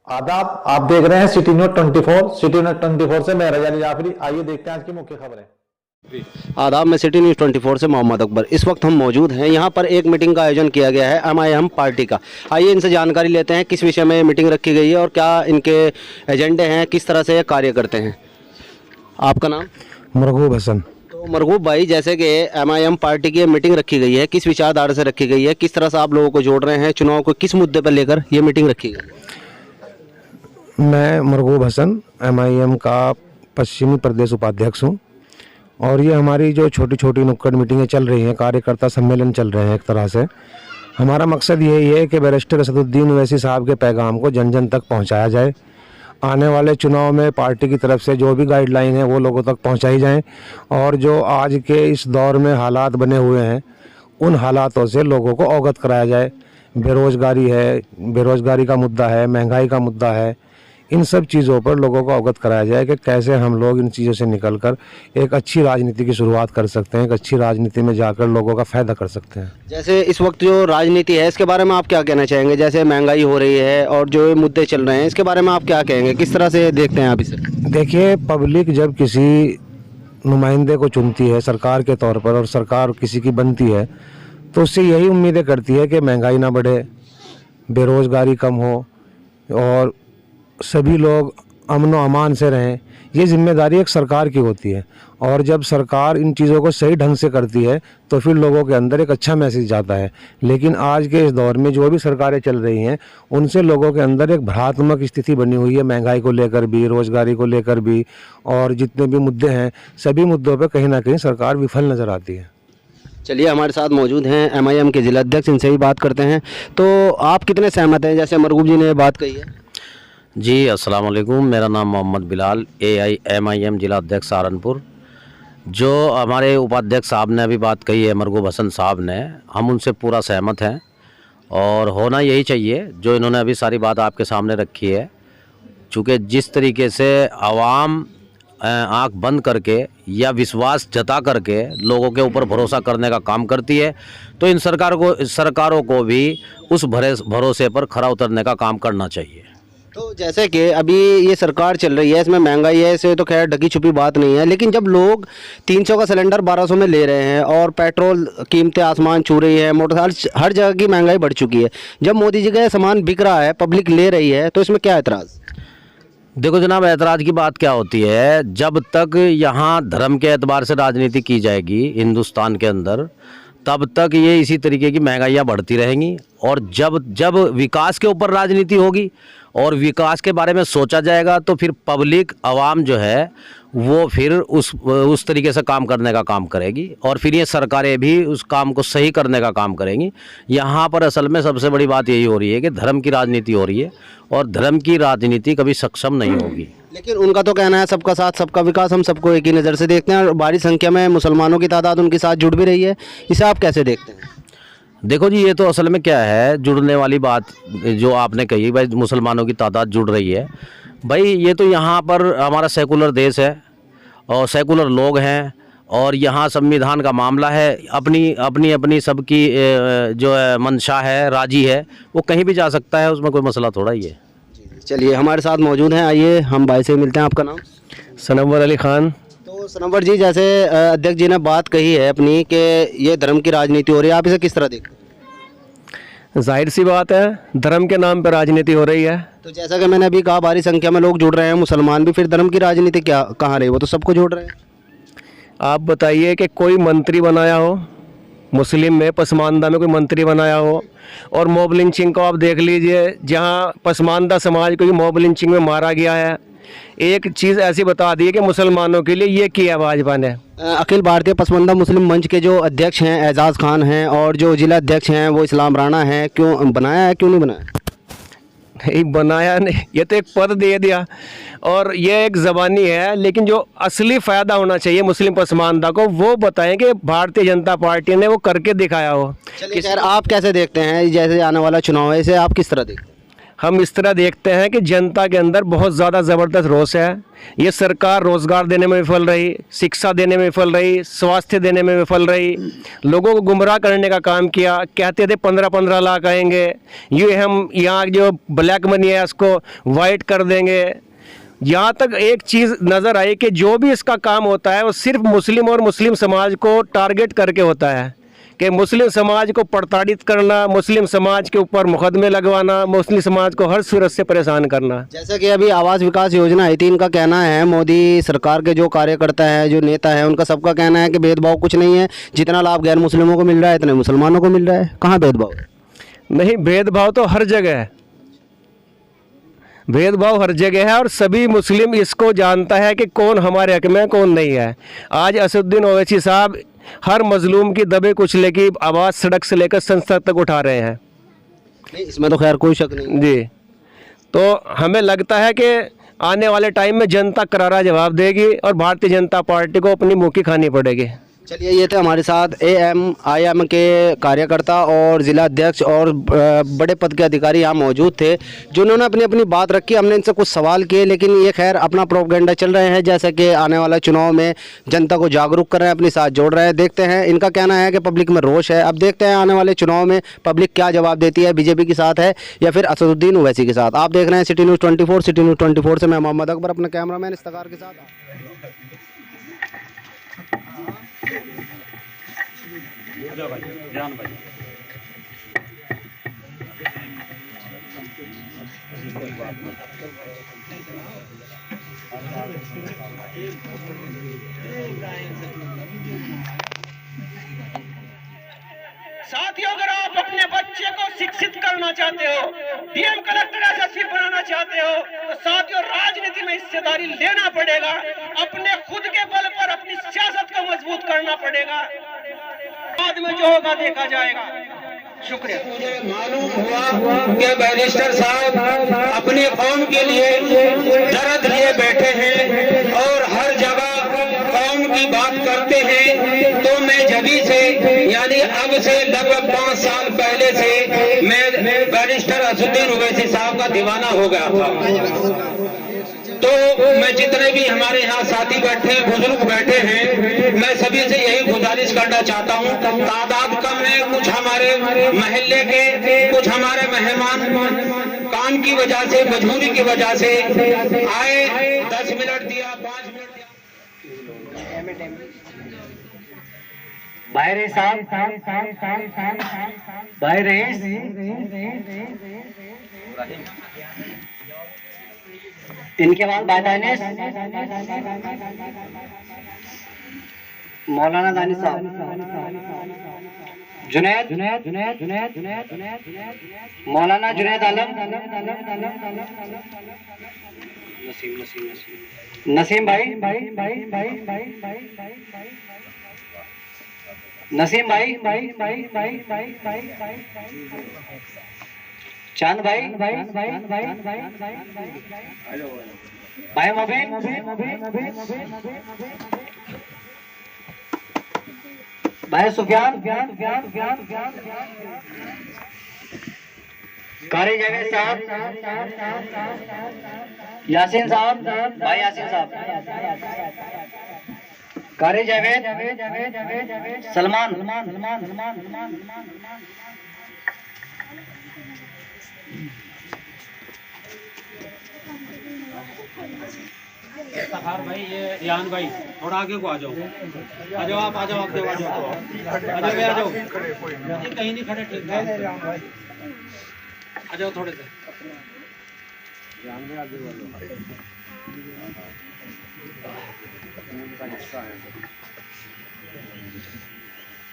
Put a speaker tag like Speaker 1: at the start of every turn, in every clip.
Speaker 1: आदाब, आप देख रहे हैं सिटी न्यूज़ 24। सिटी न्यूज़ 24 से मैं रजा जाफरी। आइए देखते हैं आज की मुख्य खबरें।
Speaker 2: आदाब, मैं सिटी न्यूज़ 24 से मोहम्मद अकबर। इस वक्त हम मौजूद हैं यहाँ पर एक मीटिंग का आयोजन किया गया है MIM पार्टी का। आइए इनसे जानकारी लेते हैं किस विषय में मीटिंग रखी गई है और क्या इनके एजेंडे हैं, किस तरह से कार्य करते हैं। आपका नाम?
Speaker 3: मरगूब हसन।
Speaker 2: तो मरगूब भाई, जैसे कि MIM पार्टी की मीटिंग रखी गई है, किस विचारधारा से रखी गई है, किस तरह से आप लोगों को जोड़ रहे हैं, चुनाव को किस मुद्दे पर लेकर ये मीटिंग रखी गई?
Speaker 3: मैं मरगूब हसन MIM का पश्चिमी प्रदेश उपाध्यक्ष हूँ और ये हमारी जो छोटी छोटी नुक्कड़ मीटिंगें चल रही हैं, कार्यकर्ता सम्मेलन चल रहे हैं, एक तरह से हमारा मकसद यही है कि बैरिस्टर असदुद्दीन ओवैसी साहब के पैगाम को जन जन तक पहुँचाया जाए। आने वाले चुनाव में पार्टी की तरफ से जो भी गाइडलाइन है वो लोगों तक पहुँचाई जाएँ और जो आज के इस दौर में हालात बने हुए हैं उन हालातों से लोगों को अवगत कराया जाए। बेरोज़गारी है, बेरोज़गारी का मुद्दा है, महंगाई का मुद्दा है, इन सब चीज़ों पर लोगों को अवगत कराया जाए कि कैसे हम लोग इन चीज़ों से निकलकर एक अच्छी राजनीति की शुरुआत कर सकते हैं, एक अच्छी राजनीति में जाकर लोगों का फ़ायदा कर सकते हैं।
Speaker 2: जैसे इस वक्त जो राजनीति है इसके बारे में आप क्या कहना चाहेंगे? जैसे महंगाई हो रही है और जो ये मुद्दे चल रहे हैं इसके बारे में आप क्या कहेंगे, किस तरह से देखते हैं आप इसे?
Speaker 3: देखिए, पब्लिक जब किसी नुमाइंदे को चुनती है सरकार के तौर पर और सरकार किसी की बनती है तो उससे यही उम्मीदें करती है कि महंगाई ना बढ़े, बेरोज़गारी कम हो और सभी लोग अमन व अमान से रहें। ये जिम्मेदारी एक सरकार की होती है और जब सरकार इन चीज़ों को सही ढंग से करती है तो फिर लोगों के अंदर एक अच्छा मैसेज जाता है। लेकिन आज के इस दौर में जो भी सरकारें चल रही हैं उनसे लोगों के अंदर एक भ्रात्मक स्थिति बनी हुई है, महंगाई को लेकर भी, रोज़गारी को लेकर भी, और जितने भी मुद्दे हैं सभी मुद्दों पर कहीं ना कहीं सरकार विफल नज़र आती है।
Speaker 2: चलिए, हमारे साथ मौजूद हैं MIM के जिला अध्यक्ष, इनसे भी बात करते हैं। तो आप कितने सहमत हैं जैसे मरगूब जी ने बात कही है?
Speaker 4: जी, अस्सलाम वालेकुम। मेरा नाम मोहम्मद बिलाल, AIMIM जिला अध्यक्ष सहारनपुर। जो हमारे उपाध्यक्ष साहब ने अभी बात कही है, मरगूब हसन साहब ने, हम उनसे पूरा सहमत हैं और होना यही चाहिए जो इन्होंने अभी सारी बात आपके सामने रखी है। चूँकि जिस तरीके से आवाम आँख बंद करके या विश्वास जता करके लोगों के ऊपर भरोसा करने का काम करती है, तो इन सरकारों को भी उस भरोसे पर खरा उतरने का काम करना चाहिए।
Speaker 2: तो जैसे कि अभी ये सरकार चल रही है, इसमें महंगाई है, इसे तो खैर ढकी छुपी बात नहीं है, लेकिन जब लोग 300 का सिलेंडर 1200 में ले रहे हैं और पेट्रोल कीमतें आसमान छू रही है, मोटरसाइकिल, हर जगह की महंगाई बढ़ चुकी है, जब मोदी जी का सामान बिक रहा है, पब्लिक ले रही है, तो इसमें क्या एतराज़?
Speaker 4: देखो जनाब, ऐतराज़ की बात क्या होती है, जब तक यहाँ धर्म के एतबार से राजनीति की जाएगी हिंदुस्तान के अंदर, तब तक ये इसी तरीके की महंगाइयाँ बढ़ती रहेंगी। और जब विकास के ऊपर राजनीति होगी और विकास के बारे में सोचा जाएगा तो फिर पब्लिक आवाम जो है वो फिर उस तरीके से काम करने का काम करेगी और फिर ये सरकारें भी उस काम को सही करने का काम करेंगी। यहाँ पर असल में सबसे बड़ी बात यही हो रही है कि धर्म की राजनीति हो रही है और धर्म की राजनीति कभी सक्षम नहीं होगी।
Speaker 2: लेकिन उनका तो कहना है सबका साथ सबका विकास, हम सबको एक ही नज़र से देखते हैं और बड़ी संख्या में मुसलमानों की तादाद उनके साथ जुड़ भी रही है, इसे आप कैसे देखते हैं?
Speaker 4: देखो जी, ये तो असल में क्या है, जुड़ने वाली बात जो आपने कही भाई, मुसलमानों की तादाद जुड़ रही है भाई, ये तो यहाँ पर हमारा सेकुलर देश है और सेकुलर लोग हैं और यहाँ संविधान का मामला है, अपनी सबकी जो है मंशा है, राजी है, वो कहीं भी जा सकता है, उसमें कोई मसला थोड़ा ही है।
Speaker 2: चलिए, हमारे साथ मौजूद हैं, आइए हम भाई से मिलते हैं। आपका नाम?
Speaker 3: सनवर अली ख़ान।
Speaker 2: तो सनवर जी, जैसे अध्यक्ष जी ने बात कही है अपनी कि ये धर्म की राजनीति हो रही है, आप इसे किस तरह देखते हैं?
Speaker 3: जाहिर सी बात है, धर्म के नाम पर राजनीति हो रही है।
Speaker 2: तो जैसा कि मैंने अभी कहा, भारी संख्या में लोग जुड़ रहे हैं, मुसलमान भी, फिर धर्म की राजनीति क्या कहाँ रही? वो तो सबको जोड़ रहे हैं।
Speaker 3: आप बताइए कि कोई मंत्री बनाया हो मुस्लिम में, पसमानदा में कोई मंत्री बनाया हो, और मॉब लिंचिंग को आप देख लीजिए, जहाँ पसमानदा समाज को मॉब लिंचिंग में मारा गया है। एक चीज़ ऐसी बता दी है कि मुसलमानों के लिए ये किया भाजपा ने।
Speaker 2: अखिल भारतीय पसमानदा मुस्लिम मंच के जो अध्यक्ष हैं एजाज़ खान हैं और जो जिला अध्यक्ष हैं वो इस्लाम राणा हैं, क्यों बनाया है, क्यों नहीं बनाया?
Speaker 3: नहीं बनाया नहीं, ये तो एक पद दे दिया और ये एक ज़बानी है, लेकिन जो असली फ़ायदा होना चाहिए मुस्लिम पसमानदा को वो बताएं कि भारतीय जनता पार्टी ने वो करके दिखाया हो।
Speaker 2: चलिए खैर, आप कैसे देखते हैं जैसे आने वाला चुनाव है, इसे आप किस तरह देखते हैं?
Speaker 5: हम इस तरह देखते हैं कि जनता के अंदर बहुत ज़्यादा ज़बरदस्त रोष है। ये सरकार रोज़गार देने में विफल रही, शिक्षा देने में विफल रही, स्वास्थ्य देने में विफल रही, लोगों को गुमराह करने का काम किया। कहते थे 15-15 लाख आएंगे, ये हम यहाँ जो ब्लैक मनी है उसको वाइट कर देंगे। यहाँ तक एक चीज़ नज़र आई कि जो भी इसका काम होता है वो सिर्फ मुस्लिम और मुस्लिम समाज को टारगेट करके होता है, कि मुस्लिम समाज को प्रताड़ित करना, मुस्लिम समाज के ऊपर मुकदमे लगवाना, मुस्लिम समाज को हर सूरत से परेशान करना।
Speaker 2: जैसा कि अभी आवास विकास योजना आई थी, इनका कहना है, मोदी सरकार के जो कार्यकर्ता हैं, जो नेता हैं, उनका सबका कहना है कि भेदभाव कुछ नहीं है, जितना लाभ गैर मुस्लिमों को मिल रहा है इतने मुसलमानों को मिल रहा है। कहाँ भेदभाव?
Speaker 5: नहीं, भेदभाव तो हर जगह है, भेदभाव हर जगह है और सभी मुस्लिम इसको जानता है कि कौन हमारे हक में कौन नहीं है। आज असदुद्दीन ओवैसी साहब हर मजलूम की दबे कुचले की आवाज़ सड़क से लेकर संसद तक उठा रहे हैं।
Speaker 2: नहीं, इसमें तो खैर कोई शक नहीं
Speaker 5: जी, तो हमें लगता है कि आने वाले टाइम में जनता करारा जवाब देगी और भारतीय जनता पार्टी को अपनी मुँह की खानी पड़ेगी।
Speaker 2: चलिए, ये थे हमारे साथ AMIM के कार्यकर्ता और ज़िला अध्यक्ष और बड़े पद के अधिकारी यहाँ मौजूद थे, जिन्होंने अपनी अपनी बात रखी। हमने इनसे कुछ सवाल किए, लेकिन ये खैर अपना प्रोपेगेंडा चल रहे हैं, जैसे कि आने वाला चुनाव में जनता को जागरूक कर रहे हैं, अपने साथ जोड़ रहे हैं। देखते हैं, इनका कहना है कि पब्लिक में रोष है। अब देखते हैं आने वाले चुनाव में पब्लिक क्या जवाब देती है, बीजेपी के साथ है या फिर असदुद्दीन ओवैसी के साथ। आप देख रहे हैं सिटी न्यूज़ 24। सिटी न्यूज़ 24 से मैं मोहम्मद अकबर, अपना कैमरामैन इफ्तिखार के साथ।
Speaker 6: साथियों, अगर आप अपने बच्चे को शिक्षित करना चाहते हो, डीएम कलेक्टर एसएसपी बनाना चाहते हो, तो साथियों राजनीति में हिस्सेदारी लेना पड़ेगा। अपने खुद के बल पर अपनी सियासत को मजबूत करना पड़ेगा। बाद में जो होगा देखा जाएगा। शुक्रिया।
Speaker 7: मुझे मालूम हुआ कि बैरिस्टर साहब अपनी कौम के लिए दर्द लिए बैठे हैं और हर जगह कौम की बात करते हैं। तो मैं जभी से, यानी अब से लगभग 5 साल पहले से मैं बैरिस्टर असदुद्दीन ओवैसी साहब का दीवाना हो गया था। तो मैं जितने भी हमारे यहाँ साथी बैठे हैं, बुजुर्ग बैठे हैं, मैं सभी से यही गुजारिश करना चाहता हूँ, तादाद कम है, कुछ हमारे महल्ले के, कुछ हमारे मेहमान काम की वजह से, मजबूरी की वजह से आए, 10 मिनट दिया, 5 मिनट दिया।
Speaker 6: बाहर साहब, बाहर इनके बाद बादानिस मौलाना दानिश साहब, जुनैद मौलाना जुनैद आलम, नसीम भाई, नसीम भाई, चांद भाई, भाई मोबिन, भाई सुफियान, कारी जावेद साहब, यासीन साहब, भाई यासीन साहब, कारी जावेद, सलमान,
Speaker 8: इफ्तिखार भाई, ये रियान भाई, थोड़ा आगे को आ जाओ, आ जाओ, आप आ जाओ, आगे आ जाओ, आ जाओ, कहीं नहीं खड़े, ठीक है, आ जाओ थोड़े से।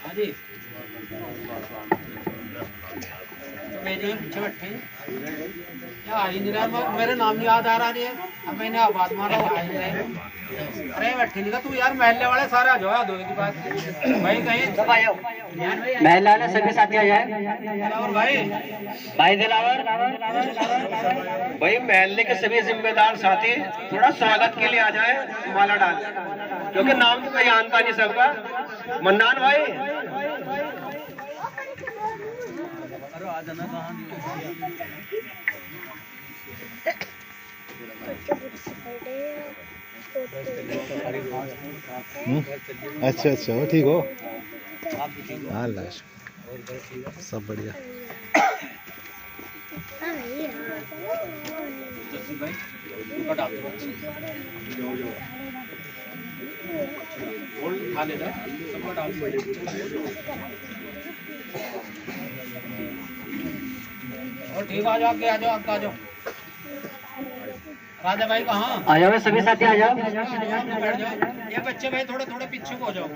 Speaker 8: हाँ जी, मेरे पीछे बैठे क्या आ ही नहीं रहा, मेरा नाम नहीं याद आ रहा नहीं है। अब मैंने आवाज मारा, आ ही नहीं रहे। अरे बैठे नहीं था तू यार, महल्ले वाले सारे आ जाओ, दो की बात भाई, कहीं सब आ जाओ,
Speaker 6: महल्ले वाले सभी साथी आ जाए।
Speaker 8: और भाई
Speaker 6: दिलावर
Speaker 7: भाई, महल्ले के सभी जिम्मेदार साथी थोड़ा स्वागत के लिए आ जाए, माला डाल, क्योंकि नाम तो कोई जानता नहीं सबका। मन्नान भाई,
Speaker 1: अच्छा अच्छा वो ठीक हो। हाँ लाश सब बढ़िया।
Speaker 8: और ठीक आ जाओ, आगे आ जाओ, आगे आ जाओ। राजा भाई कहाँ
Speaker 2: आ जाओ सभी साथी, आ जाओ।
Speaker 8: बैठ जाओ। ये बच्चे भाई थोड़े थोड़े पीछे को हो जाओ।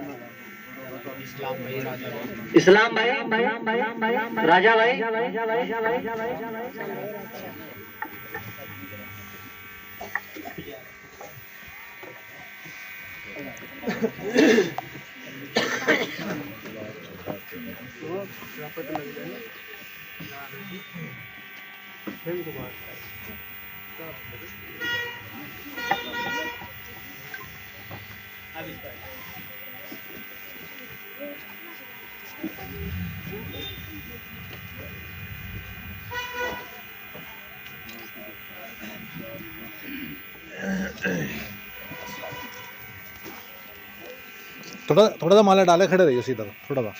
Speaker 2: इस्लाम भाई, राजा भाई,
Speaker 1: थोड़ा थोड़ा सा माला डाले, खड़े रहिए सीधा थोड़ा सा।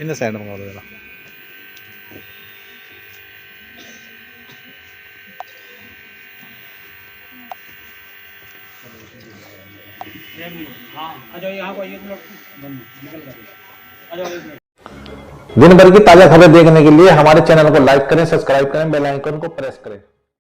Speaker 1: इन साइड मंगा दो जरा। दिन भर की ताजा खबरें देखने के लिए हमारे चैनल को लाइक करें, सब्सक्राइब करें, बेल आइकन को प्रेस करें।